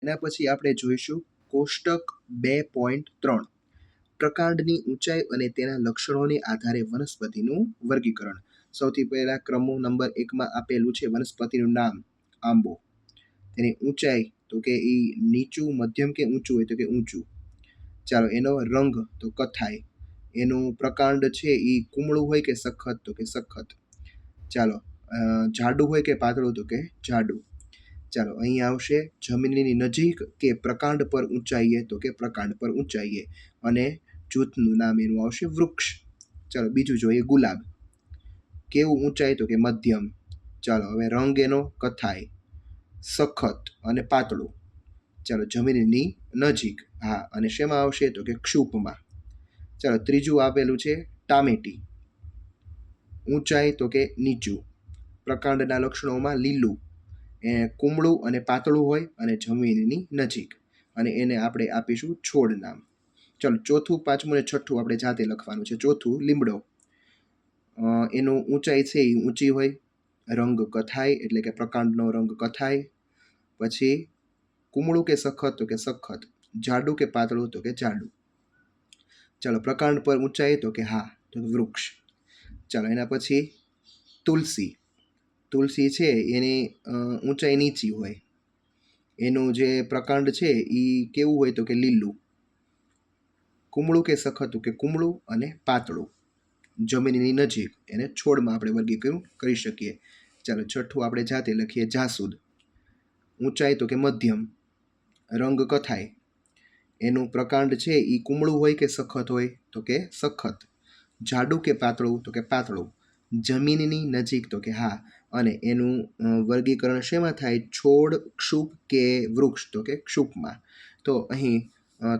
એના પછી આપણે જોઈશું કોષ્ટક 2.3 પ્રકાંડની ઊંચાઈ અને તેના લક્ષણોને આધારે વનસ્પતિનું વર્ગીકરણ. સૌથી પહેલા ક્રમ નંબર 1 માં આપેલું છે વનસ્પતિનું નામ આંબો. તેની ઊંચાઈ તો કે એ નીચું, મધ્યમ કે ઊંચું હોય તો કે ઊંચું. ચાલો, એનો રંગ તો કથ્થાઈ. એનું પ્રકાંડ છે એ કુમળું હોય કે સખત તો કે સખત. ચાલો, જાડું હોય કે પાતળું તો કે જાડું. ચાલો, અહીં આવશે જમીનની નજીક કે પ્રકાંડ પર ઊંચાઈએ તો કે પ્રકાંડ પર ઊંચાઈએ. અને જૂથનું નામ એનું આવશે વૃક્ષ. ચાલો, બીજું જોઈએ ગુલાબ. કેવું ઊંચાઈ તો કે મધ્યમ. ચાલો, હવે રંગ એનો કથ્થાઈ, સખત અને પાતળું. ચાલો, જમીનની નજીક. હા, અને શેમાં આવશે તો કે ક્ષુપમાં. ચાલો, ત્રીજું આપેલું છે ટામેટી. ઊંચાઈ તો કે નીચું. પ્રકાંડના લક્ષણોમાં લીલું, કુમળું અને પાતળું હોય અને જમીનની નજીક. અને એને આપણે આપીશું છોડ નામ. ચાલો, ચોથું, પાંચમું અને છઠ્ઠું આપણે જાતે લખવાનું છે. ચોથું લીમડો. એનું ઊંચાઈ છે એ ઊંચી હોય, રંગ કથ્થાઈ એટલે કે પ્રકાંડનો રંગ કથ્થાઈ. પછી કુમળું કે સખત તો કે સખત, જાડું કે પાતળું તો કે જાડું. ચાલો, પ્રકાંડ પર ઊંચાઈ તો કે હા તો વૃક્ષ. ચાલો, એના પછી તુલસી. તુલસી છે એની ઊંચાઈ નીચી હોય. એનું જે પ્રકાંડ છે એ કેવું હોય તો કે લીલું. કુમળું કે સખત તો કે કુમળું અને પાતળું. જમીનની નજીક. એને છોડમાં આપણે વર્ગીકરણ કરી શકીએ. ચાલો, છઠ્ઠું આપણે જાતે લખીએ જાસૂદ. ઊંચાઈ તો કે મધ્યમ, રંગ કથ્થાઈ. એનું પ્રકાંડ છે એ કુમળું હોય કે સખત હોય તો કે સખત. જાડું કે પાતળું તો કે પાતળું. જમીનની નજીક તો કે હા. અને એનું વર્ગીકરણ શેમાં થાય? છોડ, ક્ષુપ કે વૃક્ષ તો કે ક્ષુપમાં. તો અહીં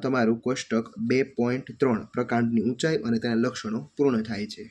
તમારું કોષ્ટક 2.3 પ્રકાંડની ઊંચાઈ અને તેના લક્ષણો પૂર્ણ થાય છે.